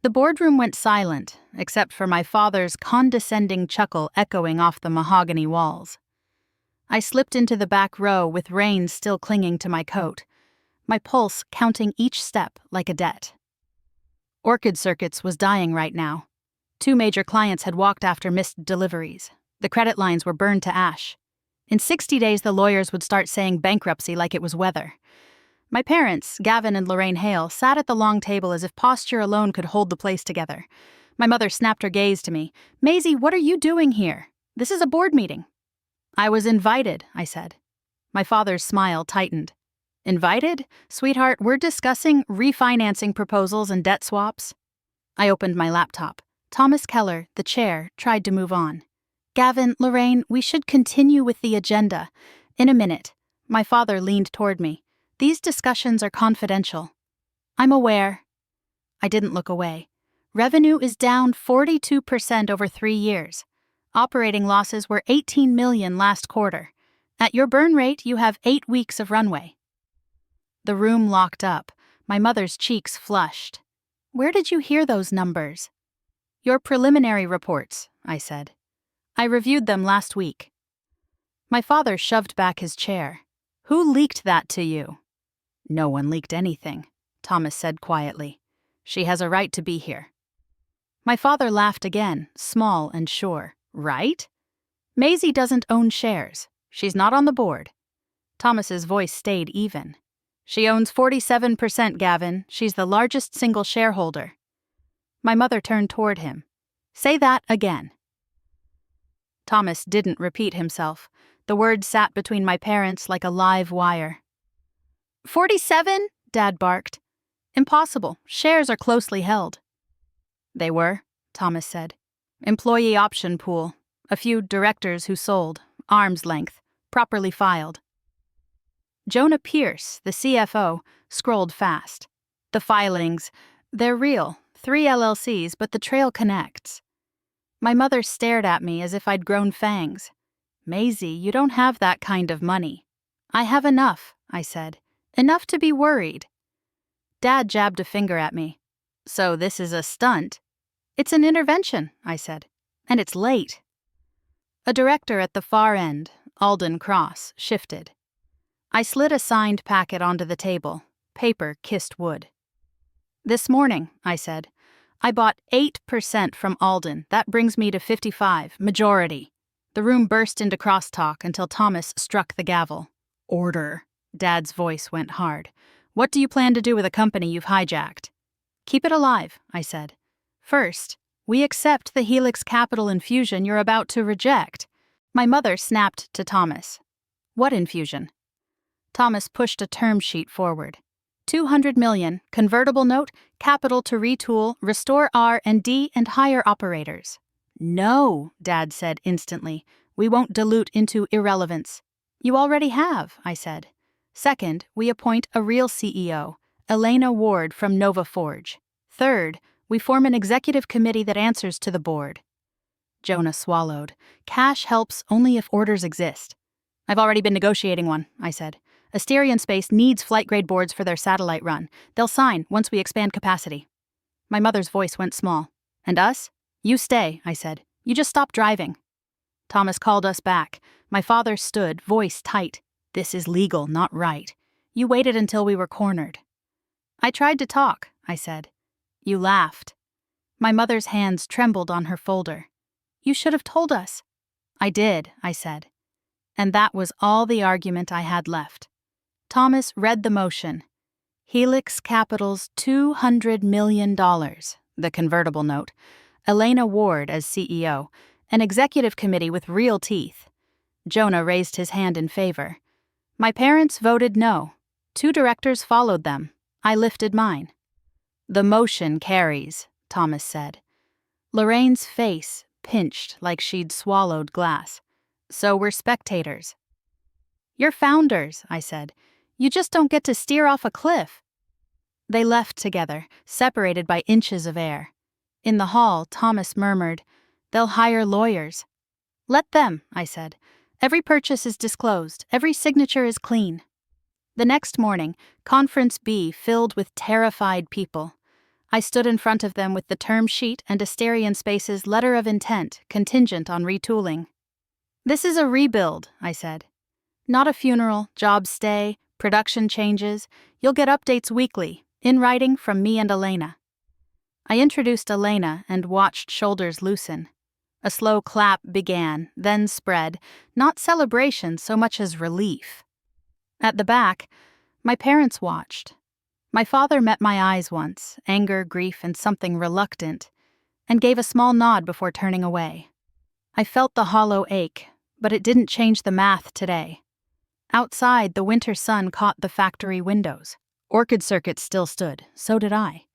The boardroom went silent, except for my father's condescending chuckle echoing off the mahogany walls. I slipped into the back row with reins still clinging to my coat, my pulse counting each step like a debt. Orchid Circuits was dying right now. 2 major clients had walked after missed deliveries. The credit lines were burned to ash. In 60 days, the lawyers would start saying bankruptcy like it was weather. My parents, Gavin and Lorraine Hale, sat at the long table as if posture alone could hold the place together. My mother snapped her gaze to me. "Maisie, what are you doing here? This is a board meeting." "I was invited," I said. My father's smile tightened. "Invited? Sweetheart, we're discussing refinancing proposals and debt swaps." I opened my laptop. Thomas Keller, the chair, tried to move on. "Gavin, Lorraine, we should continue with the agenda. In a minute." My father leaned toward me. "These discussions are confidential." "I'm aware." I didn't look away. Revenue is down 42% over 3 years. Operating losses were $18 million last quarter. At your burn rate, you have 8 weeks of runway. The room locked up. My mother's cheeks flushed. "Where did you hear those numbers?" "Your preliminary reports," I said. "I reviewed them last week." My father shoved back his chair. "Who leaked that to you?" "No one leaked anything," Thomas said quietly. "She has a right to be here." My father laughed again, small and sure. "Right? Maisie doesn't own shares. She's not on the board." Thomas's voice stayed even. "She owns 47%, Gavin. She's the largest single shareholder." My mother turned toward him. "Say that again." Thomas didn't repeat himself. The words sat between my parents like a live wire. 47? Dad barked. "Impossible. Shares are closely held." "They were," Thomas said. "Employee option pool. A few directors who sold. Arm's length. Properly filed." Jonah Pierce, the CFO, scrolled fast. "The filings. They're real. 3 LLCs, but the trail connects." My mother stared at me as if I'd grown fangs. "Maisie, you don't have that kind of money." "I have enough," I said. "Enough to be worried." Dad jabbed a finger at me. "So this is a stunt?" "It's an intervention," I said. "And it's late." A director at the far end, Alden Cross, shifted. I slid a signed packet onto the table. Paper kissed wood. "This morning," I said, "I bought 8% from Alden. That brings me to 55, majority." The room burst into crosstalk until Thomas struck the gavel. "Order." Dad's voice went hard. "What do you plan to do with a company you've hijacked?" "Keep it alive," I said. "First, we accept the Helix capital infusion you're about to reject." My mother snapped to Thomas. "What infusion?" Thomas pushed a term sheet forward. $200 million, convertible note, capital to retool, restore R&D, and hire operators. "No," Dad said instantly. "We won't dilute into irrelevance." "You already have," I said. "Second, we appoint a real CEO, Elena Ward from Nova Forge. Third, we form an executive committee that answers to the board." Jonah swallowed. "Cash helps only if orders exist." "I've already been negotiating one," I said. "Asterion Space needs flight-grade boards for their satellite run. They'll sign once we expand capacity." My mother's voice went small. "And us?" "You stay," I said. "You just stop driving." Thomas called us back. My father stood, voice tight. "This is legal, not right. You waited until we were cornered." "I tried to talk," I said. "You laughed." My mother's hands trembled on her folder. "You should have told us." "I did," I said. And that was all the argument I had left. Thomas read the motion. Helix Capital's $200 million, the convertible note, Elena Ward as CEO, an executive committee with real teeth. Jonah raised his hand in favor. My parents voted no. 2 directors followed them. I lifted mine. "The motion carries," Thomas said. Lorraine's face pinched like she'd swallowed glass. "So we're spectators." "You're founders," I said. "You just don't get to steer off a cliff." They left together, separated by inches of air. In the hall, Thomas murmured, "They'll hire lawyers." "Let them," I said. "Every purchase is disclosed. Every signature is clean." The next morning, Conference B filled with terrified people. I stood in front of them with the term sheet and Asterion Space's letter of intent, contingent on retooling. "This is a rebuild," I said. "Not a funeral, job stay, production changes. You'll get updates weekly, in writing from me and Elena." I introduced Elena and watched shoulders loosen. A slow clap began, then spread, not celebration so much as relief. At the back, my parents watched. My father met my eyes once, anger, grief, and something reluctant, and gave a small nod before turning away. I felt the hollow ache, but it didn't change the math today. Outside, the winter sun caught the factory windows. Orchid Circuit still stood, so did I.